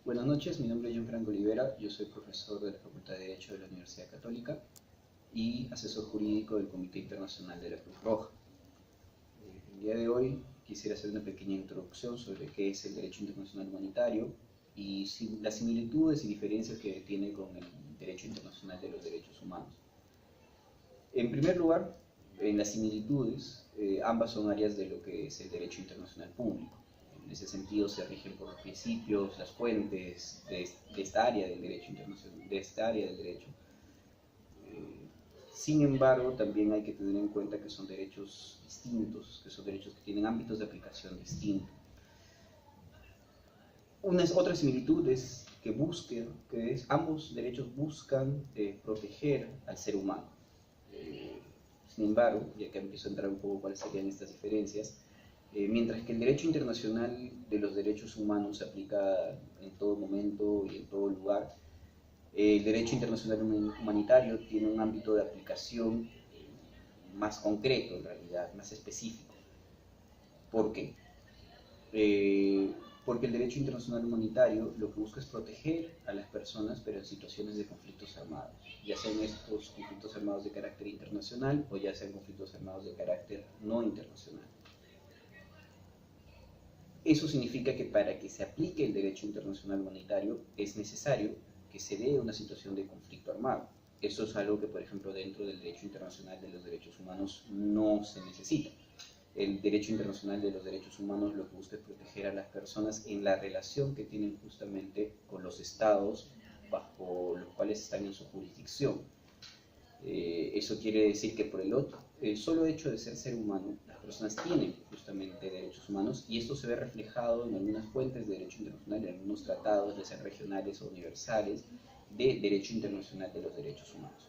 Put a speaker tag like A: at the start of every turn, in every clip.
A: Buenas noches, mi nombre es Gianfranco Olivera, yo soy profesor de la Facultad de Derecho de la Universidad Católica y asesor jurídico del Comité Internacional de la Cruz Roja. El día de hoy quisiera hacer una pequeña introducción sobre qué es el derecho internacional humanitario y las similitudes y diferencias que tiene con el derecho internacional de los derechos humanos. En primer lugar, en las similitudes, ambas son áreas de lo que es el derecho internacional público. En ese sentido se rigen por los principios, las fuentes de esta área del derecho internacional, de esta área del derecho. Sin embargo, también hay que tener en cuenta que son derechos distintos, que son derechos que tienen ámbitos de aplicación distintos. Otra similitud es que ambos derechos buscan proteger al ser humano. Sin embargo, ya que empiezo a entrar un poco cuáles serían estas diferencias, mientras que el derecho internacional de los derechos humanos se aplica en todo momento y en todo lugar, el derecho internacional humanitario tiene un ámbito de aplicación más concreto, en realidad, más específico. ¿Por qué? Porque el derecho internacional humanitario lo que busca es proteger a las personas, pero en situaciones de conflictos armados, ya sean estos conflictos armados de carácter internacional o ya sean conflictos armados de carácter no internacional. Eso significa que para que se aplique el derecho internacional humanitario es necesario que se dé una situación de conflicto armado. Eso es algo que, por ejemplo, dentro del derecho internacional de los derechos humanos no se necesita. El derecho internacional de los derechos humanos lo que busca es proteger a las personas en la relación que tienen justamente con los estados bajo los cuales están en su jurisdicción. Eso quiere decir que por el solo hecho de ser humano, las personas tienen justamente derechos humanos y esto se ve reflejado en algunas fuentes de derecho internacional, en algunos tratados, ya sean regionales o universales, de derecho internacional de los derechos humanos.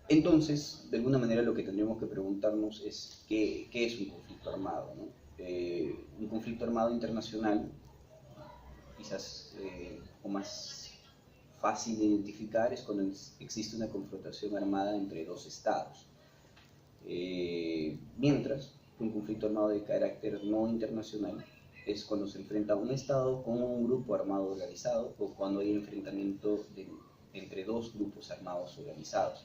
A: Entonces, de alguna manera lo que tendríamos que preguntarnos es ¿qué es un conflicto armado, ¿no? Un conflicto armado internacional, quizás o más fácil de identificar, es cuando existe una confrontación armada entre dos estados. Mientras un conflicto armado de carácter no internacional es cuando se enfrenta un estado con un grupo armado organizado o cuando hay enfrentamiento entre dos grupos armados organizados.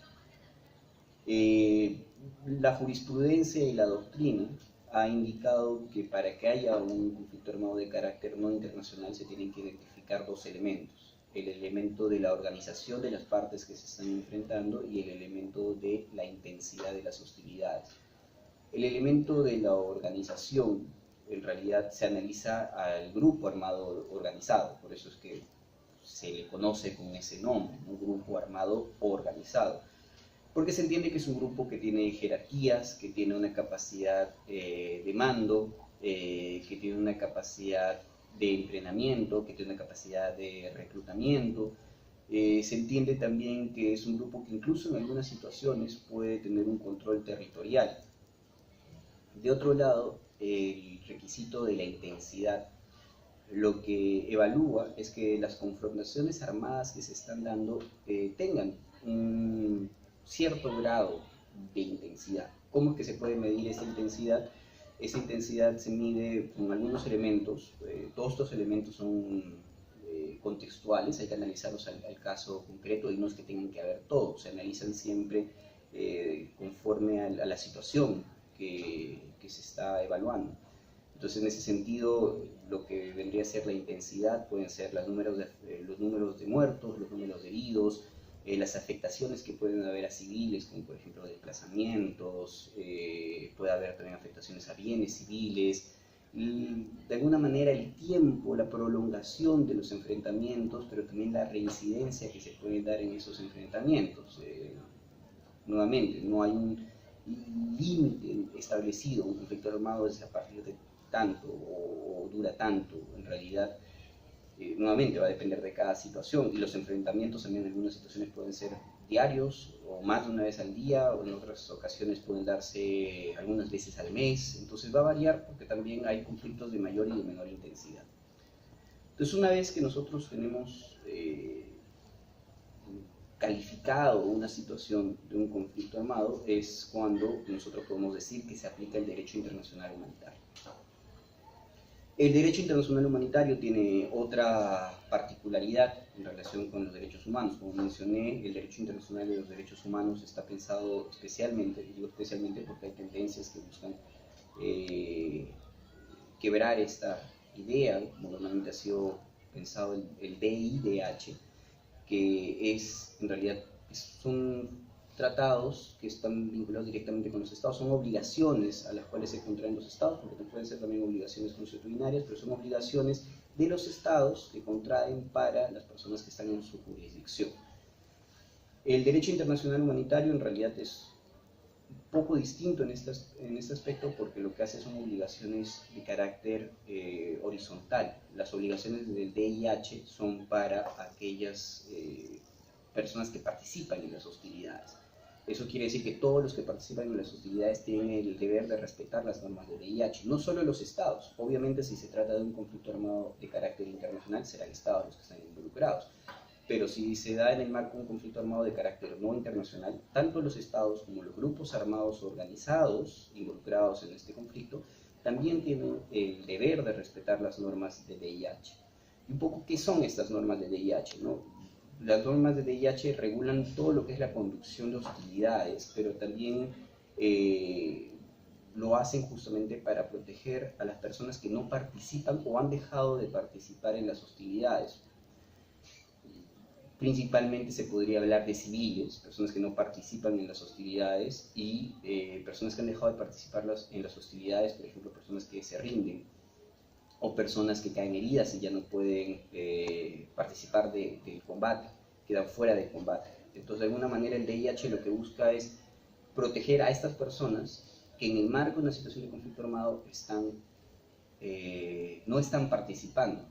A: La jurisprudencia y la doctrina ha indicado que para que haya un conflicto armado de carácter no internacional se tienen que identificar dos elementos: el elemento de la organización de las partes que se están enfrentando y el elemento de la intensidad de las hostilidades. El elemento de la organización en realidad se analiza al grupo armado organizado, por eso es que se le conoce con ese nombre, un grupo armado organizado, porque se entiende que es un grupo que tiene jerarquías, que tiene una capacidad de mando, que tiene una capacidad de entrenamiento, que tiene una capacidad de reclutamiento. Se entiende también que es un grupo que incluso en algunas situaciones puede tener un control territorial. De otro lado, el requisito de la intensidad lo que evalúa es que las confrontaciones armadas que se están dando tengan un cierto grado de intensidad. ¿Cómo es que se puede medir esa intensidad? Esa intensidad se mide con algunos elementos. Todos estos elementos son contextuales, hay que analizarlos al caso concreto y no es que tengan que haber todos, se analizan siempre conforme a la situación que se está evaluando. Entonces, en ese sentido, lo que vendría a ser la intensidad pueden ser los números de muertos, los números de heridos, las afectaciones que pueden haber a civiles, como por ejemplo desplazamientos, puede haber también afectaciones a bienes civiles, de alguna manera el tiempo, la prolongación de los enfrentamientos, pero también la reincidencia que se puede dar en esos enfrentamientos. Nuevamente, no hay un límite establecido, un conflicto armado es a partir de tanto o dura tanto. En realidad, nuevamente va a depender de cada situación y los enfrentamientos también en algunas situaciones pueden ser diarios o más de una vez al día, o en otras ocasiones pueden darse algunas veces al mes. Entonces va a variar porque también hay conflictos de mayor y de menor intensidad. Entonces, una vez que nosotros tenemos calificado una situación de un conflicto armado, es cuando nosotros podemos decir que se aplica el derecho internacional humanitario. El derecho internacional humanitario tiene otra particularidad en relación con los derechos humanos. Como mencioné, el derecho internacional de los derechos humanos está pensado especialmente, y digo especialmente porque hay tendencias que buscan quebrar esta idea, como normalmente ha sido pensado el DIDH, que es, en realidad, son tratados que están vinculados directamente con los estados, son obligaciones a las cuales se contraen los estados, porque pueden ser también obligaciones consuetudinarias, pero son obligaciones de los estados que contraen para las personas que están en su jurisdicción. El derecho internacional humanitario en realidad es un poco distinto en este aspecto, porque lo que hace son obligaciones de carácter horizontal. Las obligaciones del DIH son para aquellas personas que participan en las hostilidades. Eso quiere decir que todos los que participan en las hostilidades tienen el deber de respetar las normas del DIH, no solo los estados. Obviamente, si se trata de un conflicto armado de carácter internacional, serán estados los que están involucrados. Pero si se da en el marco de un conflicto armado de carácter no internacional, tanto los estados como los grupos armados organizados involucrados en este conflicto también tienen el deber de respetar las normas de DIH. Y un poco, ¿qué son estas normas de DIH, ¿no? Las normas de DIH regulan todo lo que es la conducción de hostilidades, pero también lo hacen justamente para proteger a las personas que no participan o han dejado de participar en las hostilidades. Principalmente se podría hablar de civiles, personas que no participan en las hostilidades, y personas que han dejado de participar en las hostilidades, por ejemplo, personas que se rinden, o personas que caen heridas y ya no pueden participar del combate, quedan fuera del combate. Entonces, de alguna manera, el DIH lo que busca es proteger a estas personas que en el marco de una situación de conflicto armado no están participando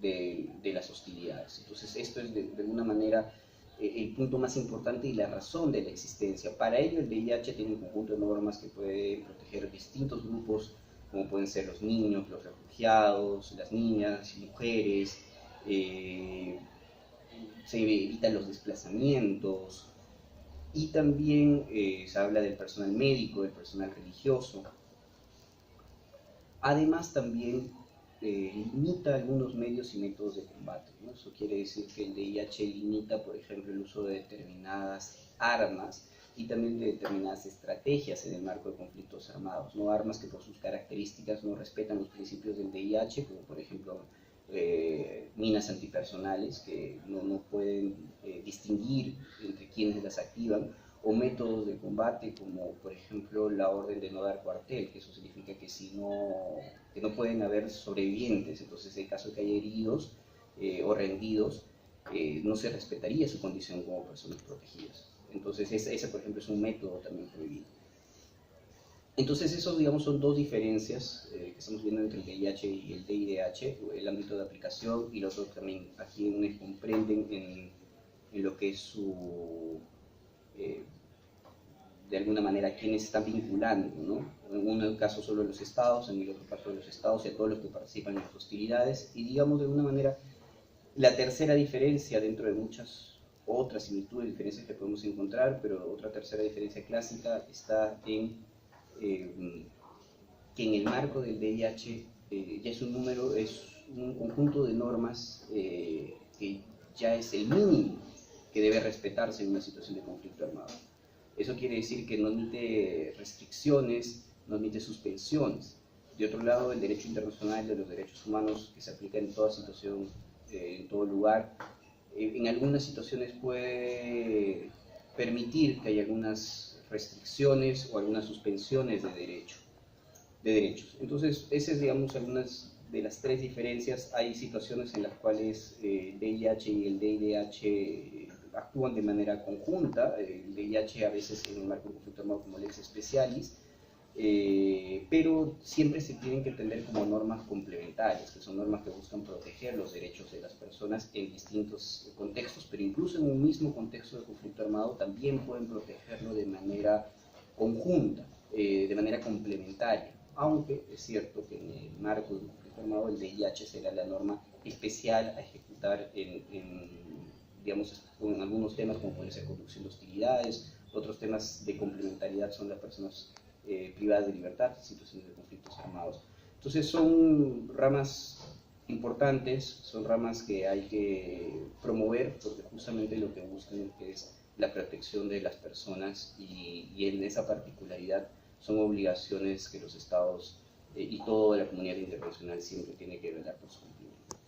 A: de las hostilidades. Entonces, esto es de alguna manera el punto más importante y la razón de la existencia. Para ello, el DIH tiene un conjunto de normas que puede proteger distintos grupos, como pueden ser los niños, los refugiados, las niñas, mujeres, se evitan los desplazamientos, y también se habla del personal médico, del personal religioso. Además, también limita algunos medios y métodos de combate, ¿no? Eso quiere decir que el DIH limita, por ejemplo, el uso de determinadas armas y también de determinadas estrategias en el marco de conflictos armados, ¿no? Armas que por sus características no respetan los principios del DIH, como por ejemplo minas antipersonales que no pueden distinguir entre quienes las activan, o métodos de combate como por ejemplo la orden de no dar cuartel, que eso significa que que no pueden haber sobrevivientes. Entonces, en caso de que haya heridos o rendidos, no se respetaría su condición como personas protegidas. Entonces, ese por ejemplo es un método también prohibido. Entonces, esos, digamos, son dos diferencias que estamos viendo entre el DIH y el DIDH, el ámbito de aplicación, y los otros también a quienes comprenden en lo que es su de alguna manera quienes están vinculando, ¿no? En un caso solo los estados, en el otro caso los estados y a todos los que participan en las hostilidades. Y digamos de alguna manera la tercera diferencia, dentro de muchas otras similitudes, diferencias que podemos encontrar, pero otra tercera diferencia clásica está en que en el marco del DIH ya es un conjunto de normas que ya es el mínimo que debe respetarse en una situación de conflicto armado. Eso quiere decir que no admite restricciones, no admite suspensiones. De otro lado, el derecho internacional de los derechos humanos, que se aplica en toda situación, en todo lugar, en algunas situaciones puede permitir que haya algunas restricciones o algunas suspensiones de derechos. Entonces, esas es, digamos, algunas de las tres diferencias. Hay situaciones en las cuales el DIH y el DIDH actúan de manera conjunta. El DIH a veces en el marco de un conflicto armado como lex specialis, pero siempre se tienen que entender como normas complementarias, que son normas que buscan proteger los derechos de las personas en distintos contextos, pero incluso en un mismo contexto de conflicto armado también pueden protegerlo de manera conjunta, de manera complementaria, aunque es cierto que en el marco de un conflicto armado el DIH será la norma especial a ejecutar digamos, en algunos temas como puede ser conducción de hostilidades. Otros temas de complementariedad son las personas privadas de libertad en situaciones de conflictos armados. Entonces son ramas importantes, son ramas que hay que promover porque justamente lo que buscan es la protección de las personas y en esa particularidad son obligaciones que los estados y toda la comunidad internacional siempre tiene que velar por su cumplimiento.